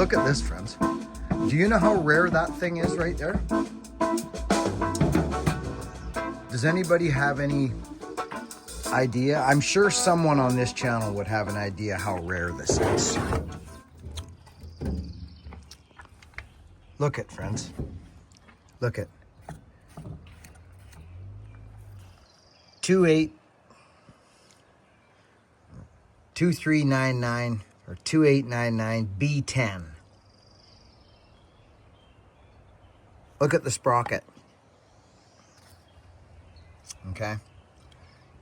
Look at this, friends. Do you know how rare that thing is right there? Does anybody have any idea? I'm sure someone on this channel would have an idea how rare this is. Look it, friends. Look it. 2399 or 2899 B10. Look at the sprocket. Okay.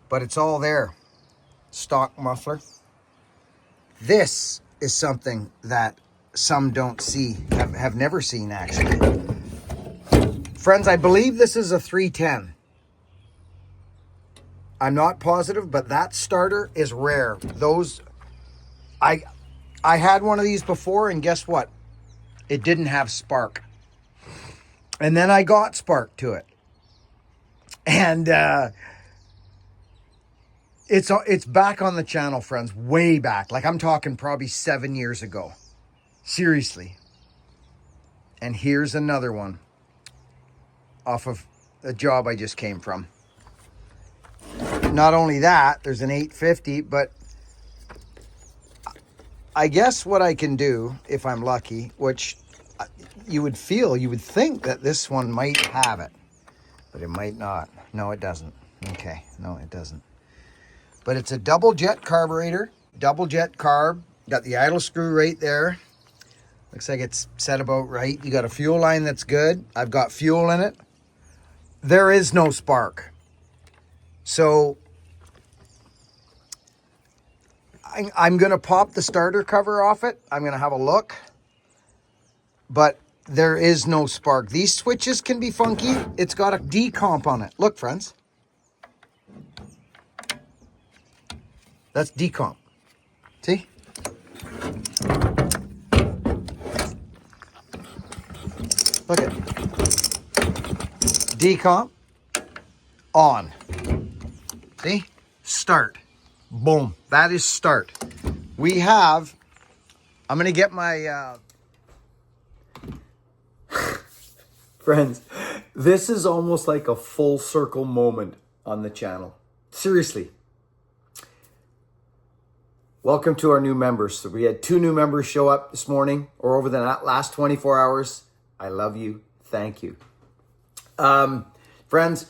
But it's all there. Stock muffler. This is something that some don't see, have never seen actually. Friends, I believe this is a 310. I'm not positive, but that starter is rare. Those, I had one of these before, and guess what? It didn't have spark. And then I got spark to it. And it's back on the channel, friends, way back. Like I'm talking probably 7 years ago. Seriously. And here's another one off of a job I just came from. Not only that, there's an 850, but I guess what I can do, if I'm lucky, which you would think that this one might have it, but it might not. No, it doesn't. Okay, no, it doesn't. But it's a double jet carburetor, double jet carb. Got the idle screw right there. Looks like it's set about right. You got a fuel line that's good. I've got fuel in it. There is no spark. So I'm going to pop the starter cover off it. I'm going to have a look. But there is no spark. These switches can be funky. It's got a decomp on it. Look, friends. That's decomp. See? Look at it. Decomp. On. See? Start. Boom. That is start. We have, I'm going to get my, friends, this is almost like a full circle moment on the channel. Seriously. Welcome to our new members. So we had 2 new members show up this morning or over the last 24 hours. I love you. Thank you. Friends,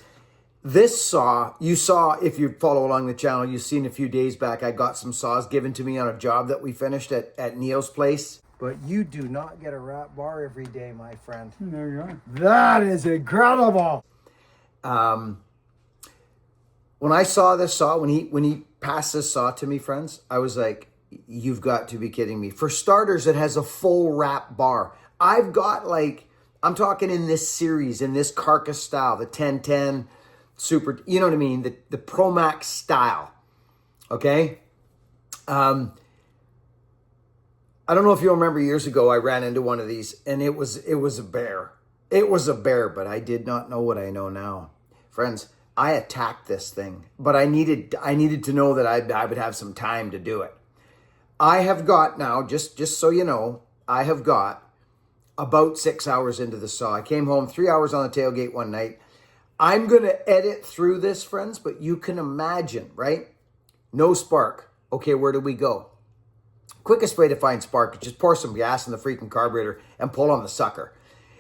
this saw, you saw, if you follow along the channel, you've seen a few days back, I got some saws given to me on a job that we finished at Neo's place. But you do not get a wrap bar every day, my friend. There you are. That is incredible. When I saw this saw, when he passed this saw to me, friends, I was like, you've got to be kidding me. For starters, it has a full wrap bar. I've got like, I'm talking in this series, in this carcass style, the 1010 Super, you know what I mean? The Pro Max style. Okay? I don't know if you remember years ago, I ran into one of these and it was a bear. It was a bear, but I did not know what I know now. Friends, I attacked this thing, but I needed to know that I would have some time to do it. I have got now, just so you know, I have got about 6 hours into the saw. I came home 3 hours on the tailgate one night. I'm going to edit through this, friends, but you can imagine, right? No spark. Okay, where do we go? Quickest way to find spark is just pour some gas in the freaking carburetor and pull on the sucker.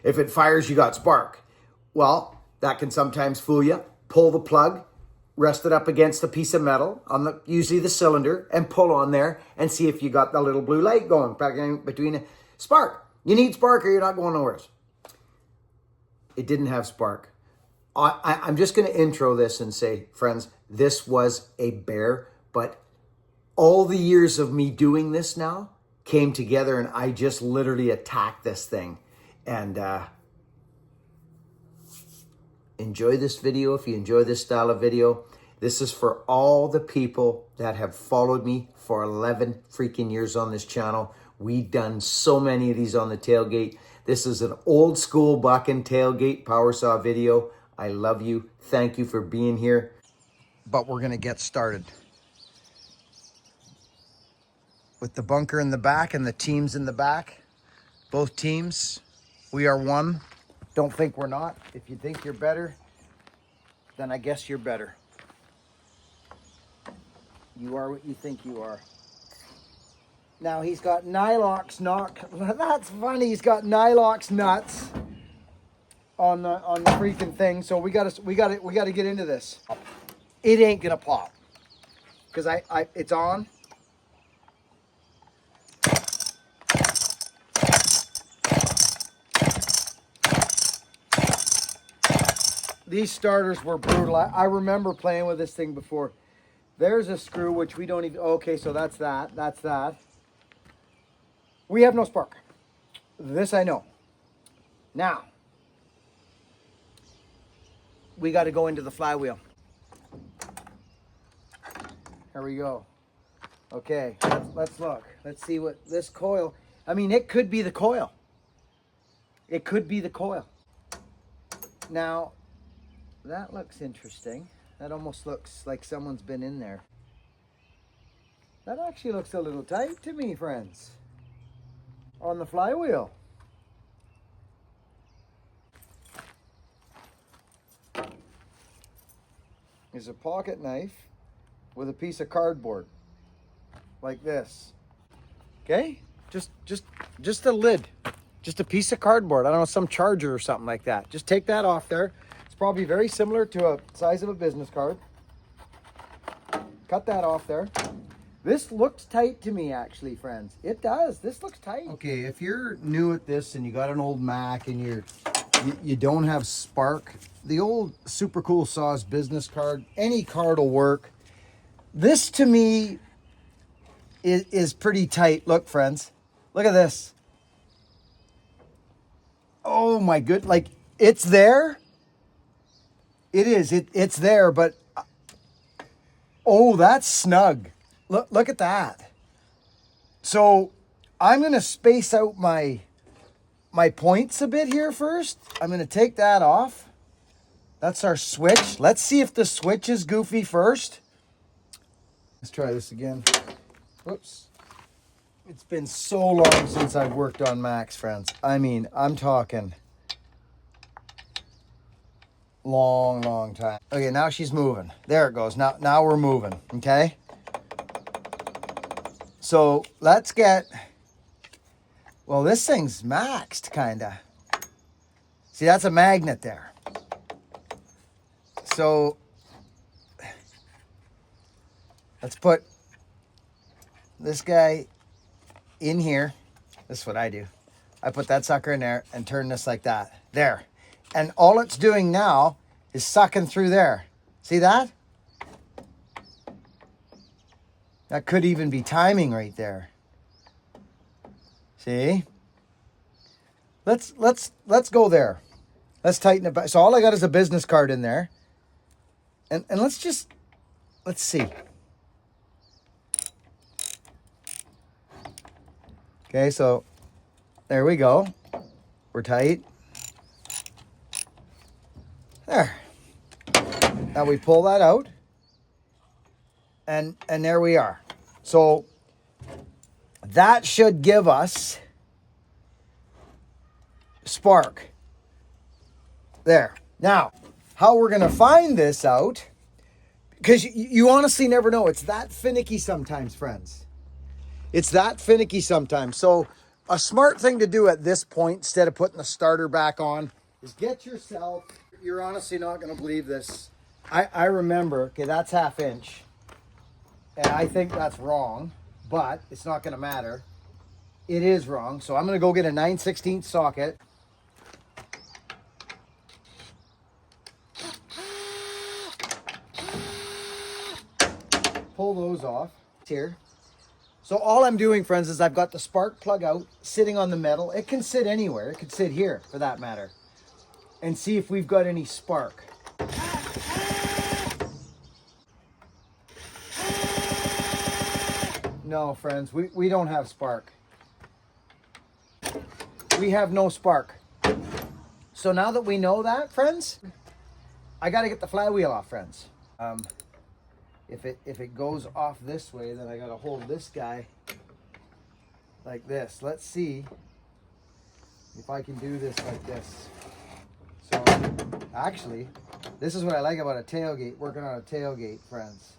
If it fires, you got spark. Well, that can sometimes fool you. Pull the plug, rest it up against a piece of metal, on usually the cylinder, and pull on there and see if you got the little blue light going between spark. You need spark or you're not going nowhere. It didn't have spark. I'm just going to intro this and say, friends, this was a bear, but all the years of me doing this now came together and I just literally attacked this thing. And enjoy this video if you enjoy this style of video. This is for all the people that have followed me for 11 freaking years on this channel. We've done so many of these on the tailgate. This is an old school buck and tailgate power saw video. I love you. Thank you for being here. But we're going to get started. With the bunker in the back and the teams in the back, Both teams, we are one. Don't think we're not. If you think you're better, then I guess you're better. You are what you think you are. Now he's got Nylox that's funny. He's got Nylox nuts on the freaking thing. So we gotta get into this. It ain't gonna pop because it's on. These starters were brutal. I remember playing with this thing before. There's a screw, which we don't even... Okay, so that's that. That's that. We have no spark. This I know. Now, we got to go into the flywheel. Here we go. Okay, let's look. Let's see what this coil... I mean, it could be the coil. It could be the coil. Now... That looks interesting. That almost looks like someone's been in there. That actually looks a little tight to me, friends. On the flywheel. There's a pocket knife with a piece of cardboard. Like this. Okay? Just a lid. Just a piece of cardboard. I don't know, some charger or something like that. Just take that off there. It's probably very similar to a size of a business card. Cut that off there. This looks tight to me, actually, friends. It does. This looks tight. Okay, if you're new at this and you got an old Mac and you don't have spark, the old Super Cool Saws business card, any card will work. This to me is pretty tight. Look, friends. Look at this. Oh my good, like it's there. It is. It's there, but oh, that's snug. Look at that. So I'm going to space out my points a bit here first. I'm going to take that off. That's our switch. Let's see if the switch is goofy first. Let's try this again. Whoops. It's been so long since I've worked on Macs, friends. I mean, I'm talking... long time. Okay, now she's moving. There it goes. Now we're moving. Okay. So let's get. Well, this thing's maxed, kinda. See, that's a magnet there. So let's put this guy in here. This is what I do. I put that sucker in there and turn this like that. There. And all it's doing now is sucking through there. See that? That could even be timing right there. See? Let's go there. Let's tighten it back. So all I got is a business card in there. And let's see. Okay, so there we go. We're tight. There. Now we pull that out. And there we are. So that should give us spark. There. Now, how we're going to find this out, because you honestly never know. It's that finicky sometimes, friends. It's that finicky sometimes. So a smart thing to do at this point, instead of putting the starter back on, is get yourself... You're honestly not going to believe this. I remember, okay, that's 1/2 inch. And I think that's wrong, but it's not going to matter. It is wrong. So I'm going to go get a 9/16 socket. Pull those off here. So all I'm doing, friends, is I've got the spark plug out, sitting on the metal. It can sit anywhere. It could sit here, for that matter. And see if we've got any spark. No, friends, we don't have spark. We have no spark. So now that we know that, friends, I got to get the flywheel off, friends. If it goes off this way, then I got to hold this guy like this. Let's see if I can do this like this. So actually, this is what I like about a tailgate, working on a tailgate, friends.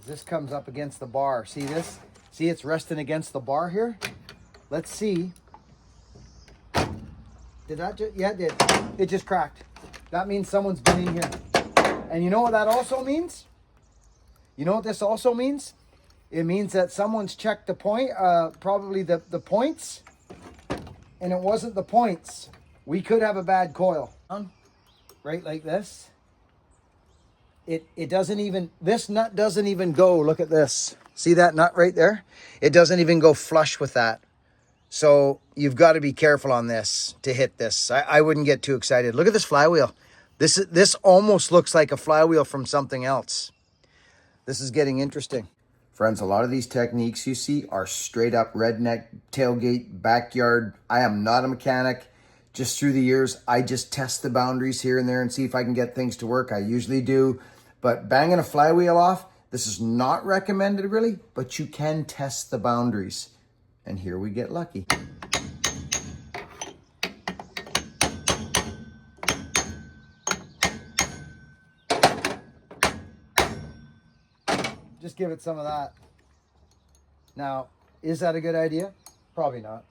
This comes up against the bar. See this? See, it's resting against the bar here. Let's see. Did that just, yeah, it did. It just cracked. That means someone's been in here. And you know what that also means? You know what this also means? It means that someone's checked the point, probably the points, and it wasn't the points. We could have a bad coil. Right like this. It doesn't even, this nut doesn't even go, look at this. See that nut right there? It doesn't even go flush with that. So you've got to be careful on this to hit this. I wouldn't get too excited. Look at this flywheel. This almost looks like a flywheel from something else. This is getting interesting. Friends, a lot of these techniques you see are straight up redneck, tailgate, backyard. I am not a mechanic. Just through the years, I just test the boundaries here and there and see if I can get things to work. I usually do. But banging a flywheel off, this is not recommended really, but you can test the boundaries. And here we get lucky. Just give it some of that. Now, is that a good idea? Probably not.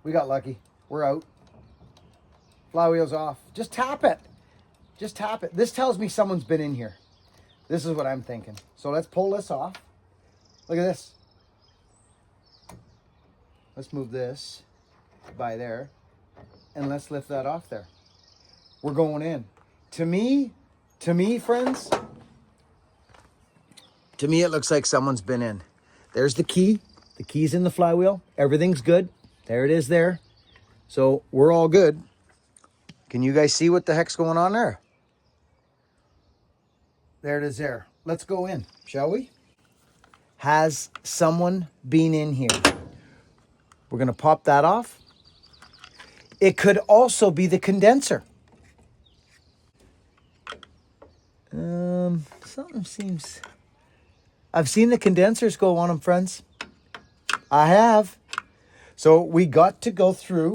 We got lucky. We're out. Flywheel's off. Just tap it. Just tap it. This tells me someone's been in here. This is what I'm thinking. So let's pull this off. Look at this. Let's move this by there. And let's lift that off there. We're going in. To me, friends, to me it looks like someone's been in. There's the key. The key's in the flywheel. Everything's good. There it is there. So we're all good. Can you guys see what the heck's going on there? There it is there. Let's go in, shall we? Has someone been in here? We're going to pop that off. It could also be the condenser. Something seems... I've seen the condensers go on them, friends. I have. So we got to go through,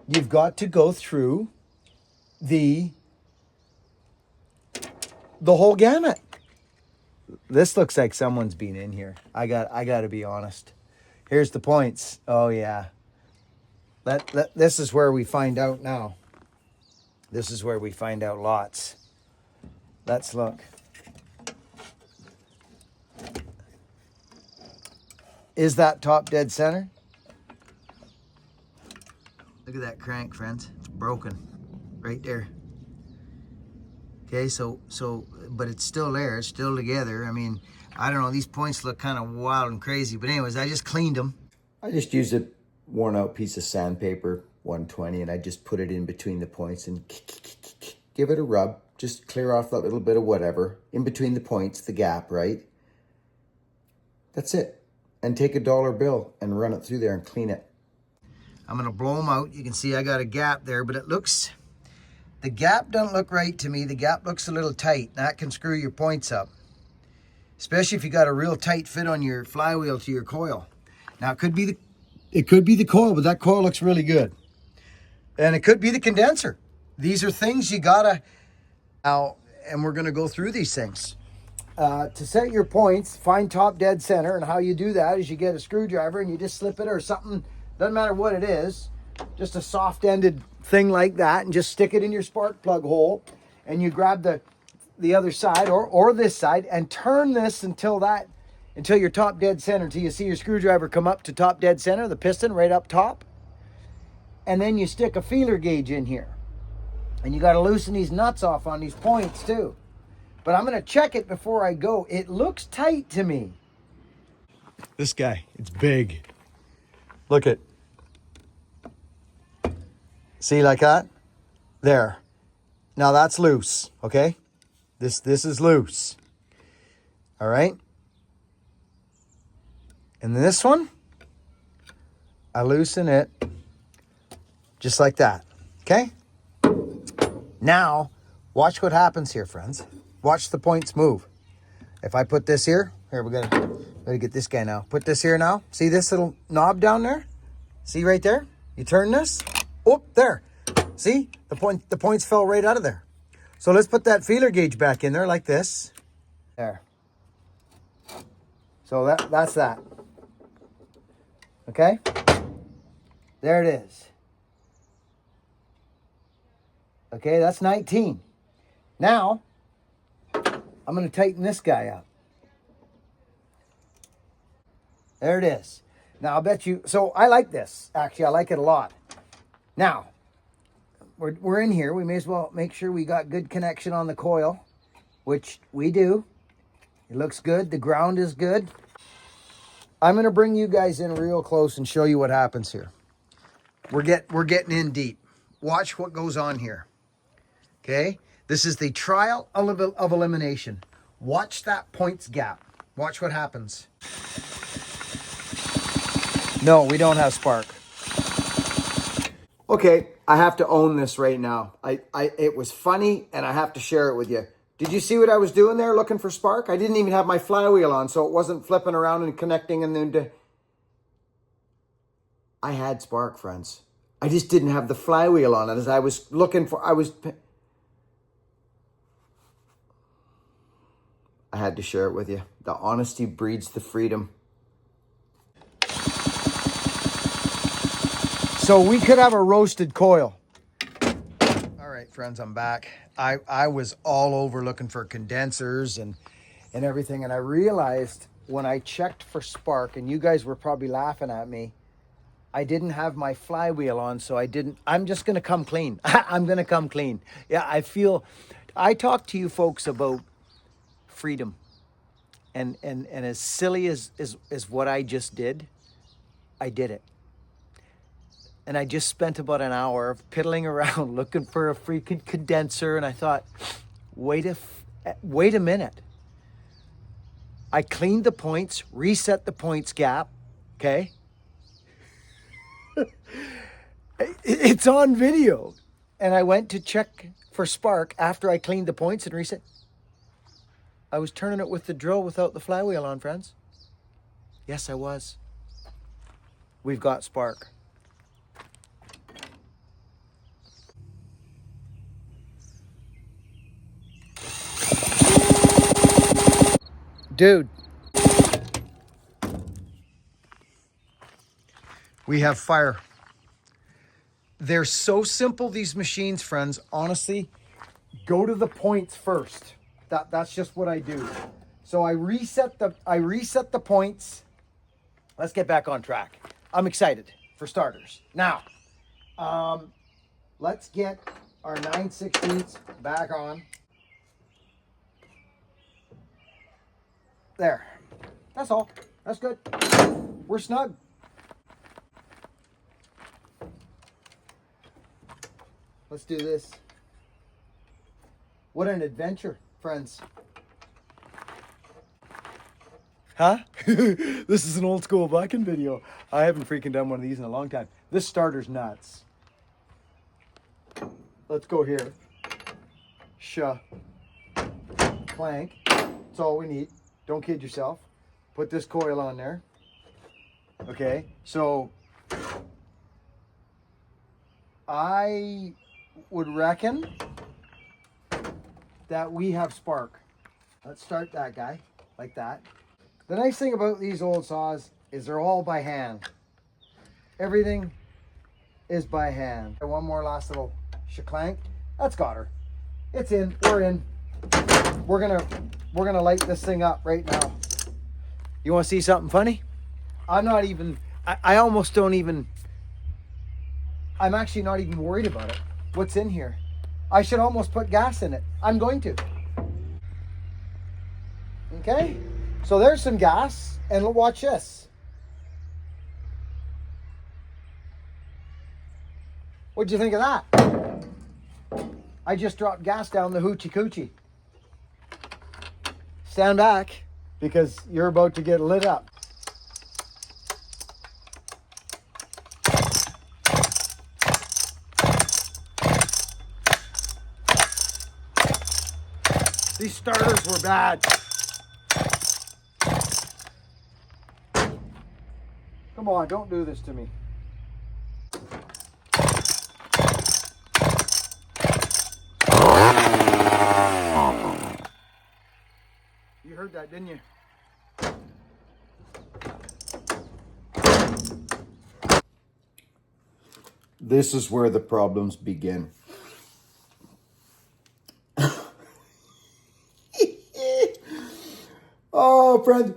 you've got to go through the whole gamut. This looks like someone's been in here. I got to be honest. Here's the points. Oh yeah. This is where we find out now. This is where we find out lots. Let's look. Is that top dead center? Look at that crank, friends. It's broken right there. Okay, so but it's still there. It's still together. I mean, I don't know. These points look kind of wild and crazy. But anyways, I just cleaned them. I just used a worn out piece of sandpaper, 120, and I just put it in between the points and give it a rub. Just clear off that little bit of whatever in between the points, the gap, right? That's it. And take a dollar bill and run it through there and clean it. I'm going to blow them out. You can see I got a gap there, but it looks, the gap doesn't look right to me. The gap looks a little tight. That can screw your points up, especially if you got a real tight fit on your flywheel to your coil. Now it could be the coil, but that coil looks really good. And it could be the condenser. These are things you gotta, now, and we're gonna go through these things. To set your points, find top dead center, and how you do that is you get a screwdriver and you just slip it or something, doesn't matter what it is, just a soft-ended thing like that, and just stick it in your spark plug hole, and you grab the other side or this side and turn this until your top dead center, until you see your screwdriver come up to top dead center, the piston right up top. And then you stick a feeler gauge in here. And you got to loosen these nuts off on these points too. But I'm going to check it before I go. It looks tight to me. This guy, it's big. Look at. See like that? There. Now that's loose, okay? This is loose. All right? And this one, I loosen it just like that, okay? Now, Watch what happens here, friends. Watch the points move. If I put this here, we gotta get this guy now. Put this here now. See this little knob down there? See right there? You turn this. Oh, there. See? The points fell right out of there. So let's put that feeler gauge back in there like this. There. So that's that. Okay? There it is. Okay, that's 19. Now, I'm going to tighten this guy up. There it is. Now, I'll bet you... So, I like this. Actually, I like it a lot. Now, we're in here. We may as well make sure we got good connection on the coil, which we do. It looks good. The ground is good. I'm going to bring you guys in real close and show you what happens here. We're getting in deep. Watch what goes on here. Okay? This is the trial of elimination. Watch that points gap. Watch what happens. No, we don't have spark. Okay, I have to own this right now. It was funny, and I have to share it with you. Did you see what I was doing there looking for spark? I didn't even have my flywheel on, so it wasn't flipping around and connecting and then... I had spark, friends. I just didn't have the flywheel on it as I was looking for... I had to share it with you. The honesty breeds the freedom. So we could have a roasted coil. All right, friends, I'm back. I was all over looking for condensers and everything. And I realized when I checked for spark, and you guys were probably laughing at me, I didn't have my flywheel on, so I'm just going to come clean. I'm going to come clean. Yeah, I talk to you folks about freedom. And as silly as what I just did, I did it. And I just spent about an hour piddling around looking for a freaking condenser. And I thought, wait a minute. I cleaned the points, reset the points gap. Okay. It's on video. And I went to check for spark after I cleaned the points and reset. I was turning it with the drill without the flywheel on, friends. Yes, I was. We've got spark. Dude. We have fire. They're so simple, these machines, friends. Honestly, go to the points first. That's just what I do. So I reset the points. Let's get back on track. I'm excited for starters. Now, let's get our 9/16 back on. There. That's all. That's good. We're snug. Let's do this. What an adventure, friends. Huh? This is an old school Blackened video. I haven't freaking done one of these in a long time. This starter's nuts. Let's go here. Clank. That's all we need. Don't kid yourself. Put this coil on there. Okay, so I would reckon that we have spark. Let's start that guy like that. The nice thing about these old saws is they're all by hand. Everything is by hand. One more last little shaklank. That's got her. It's in. We're in. We're gonna light this thing up right now. You want to see something funny? I'm actually not even worried about it. What's in here? I should almost put gas in it. I'm going to. Okay, so there's some gas, and watch this. What'd you think of that? I just dropped gas down the hoochie coochie. Stand back, because you're about to get lit up. starters were bad. Come on, don't do this to me. You heard that, didn't you? This is where the problems begin. Oh, friend,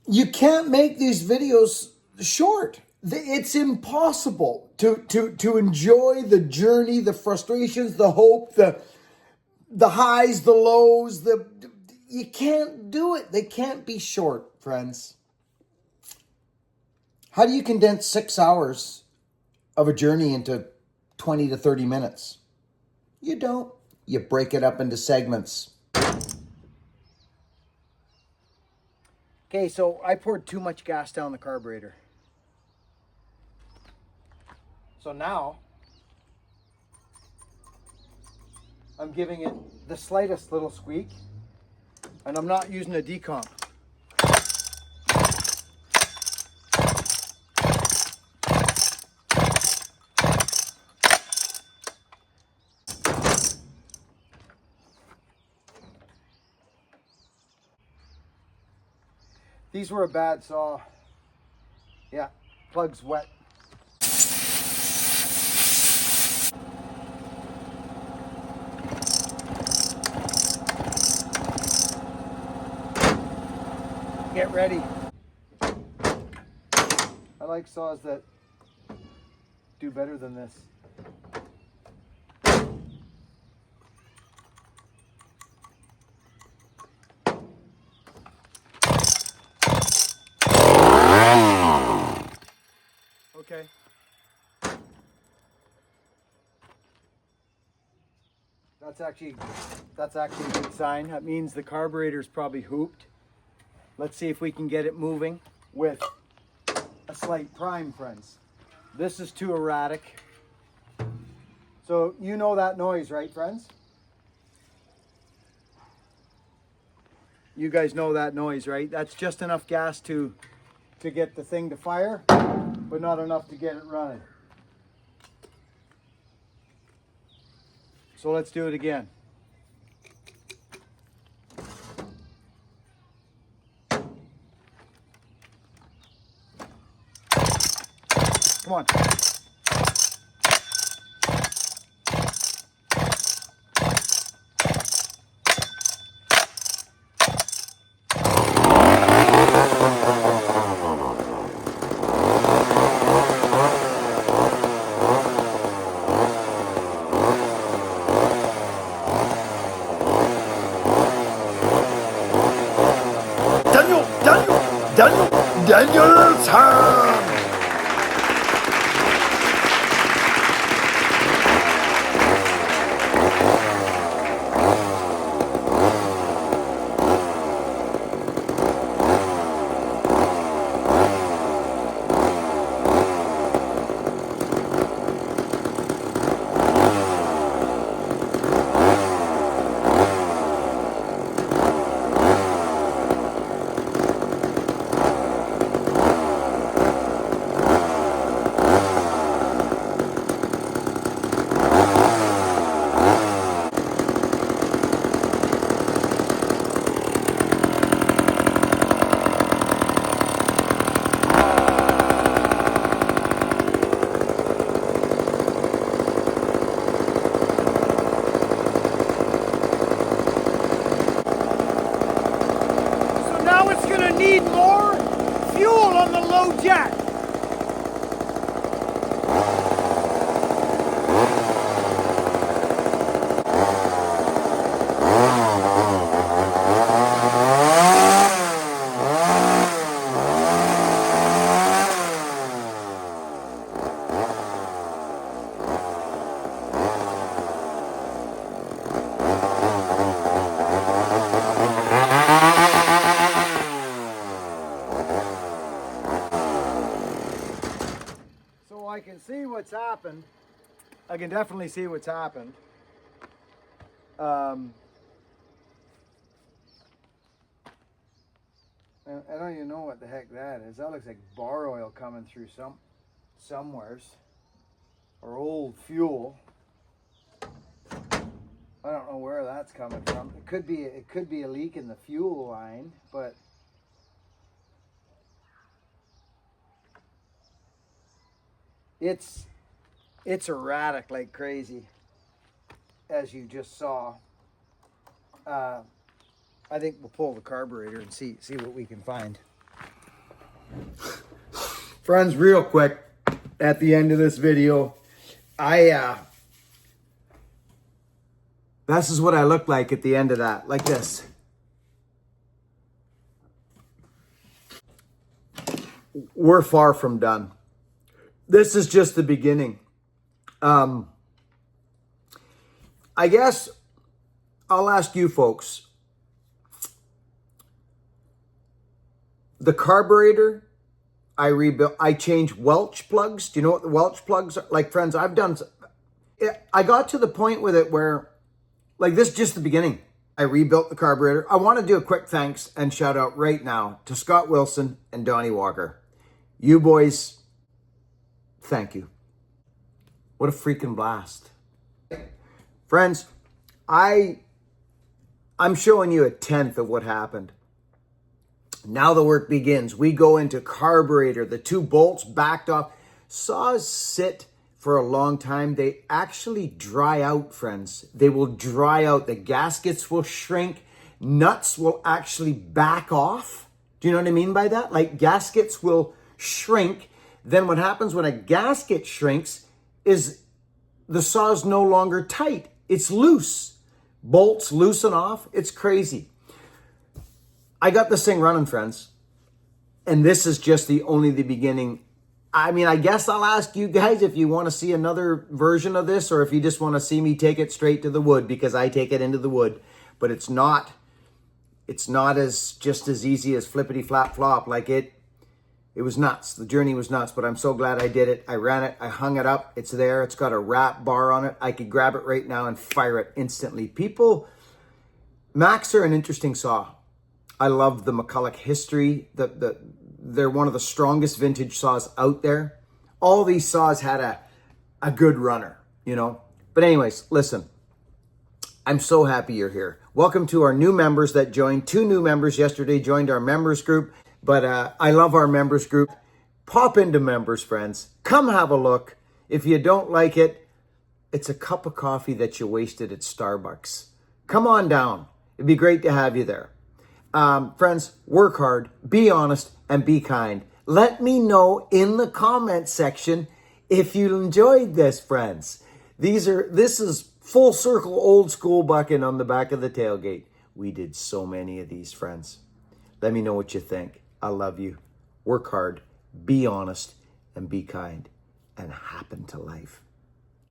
you can't make these videos short. It's impossible to enjoy the journey, the frustrations, the hope, the highs, the lows. You can't do it. They can't be short, friends. How do you condense 6 hours of a journey into 20 to 30 minutes? You don't. You break it up into segments. Okay, so I poured too much gas down the carburetor. So now I'm giving it the slightest little squeak, and I'm not using a decomp. These were a bad saw. Yeah, plug's wet. Get ready. I like saws that do better than this. Okay. That's actually a good sign. That means the carburetor's probably hooped. Let's see if we can get it moving with a slight prime, friends. This is too erratic. So you know that noise, right, friends? You guys know that noise, right? That's just enough gas to get the thing to fire, but not enough to get it running. So let's do it again. Come on. Daniel's hand! Need more fuel on the low jack. I can see what's happened. I can definitely see what's happened. I don't even know what the heck that is. That looks like bar oil coming through somewheres. Or old fuel. I don't know where that's coming from. It could be a leak in the fuel line, but it's erratic like crazy, as you just saw. I think we'll pull the carburetor and see what we can find. Friends, real quick, at the end of this video, this is what I look like at the end of that, like this. We're far from done. This is just the beginning. I guess I'll ask you folks. The carburetor, I rebuilt. I changed Welch plugs. Do you know what the Welch plugs are? Like, friends, I got to the point with it where, like, this is just the beginning. I rebuilt the carburetor. I want to do a quick thanks and shout out right now to Scott Wilson and Donnie Walker. You boys, thank you. What a freaking blast. Friends, I'm showing you a tenth of what happened. Now the work begins. We go into carburetor. The two bolts backed off. Saws sit for a long time. They actually dry out, friends. They will dry out. The gaskets will shrink. Nuts will actually back off. Do you know what I mean by that? Like, gaskets will shrink. Then what happens when a gasket shrinks is the saw is no longer tight. It's loose. Bolts loosen off. It's crazy. I got this thing running, friends. And this is just only the beginning. I mean, I guess I'll ask you guys if you want to see another version of this, or if you just want to see me take it straight to the wood, because I take it into the wood. But it's not just as easy as flippity flap flop. Like, it was nuts. The journey was nuts, but I'm so glad I did it. I ran it. I hung it up. It's there. It's got a wrap bar on it. I could grab it right now and fire it instantly. Macs are an interesting saw. I love the McCulloch history. They're one of the strongest vintage saws out there. All these saws had a good runner, you know. But anyways, listen, I'm so happy you're here. Welcome to our new members that joined. 2 new members yesterday joined our members group. But I love our members group. Pop into members, friends. Come have a look. If you don't like it, it's a cup of coffee that you wasted at Starbucks. Come on down. It'd be great to have you there. Friends, work hard, be honest, and be kind. Let me know in the comment section if you enjoyed this, friends. This is full circle old school bucking on the back of the tailgate. We did so many of these, friends. Let me know what you think. I love you. Work hard, be honest, and be kind, and happen to life.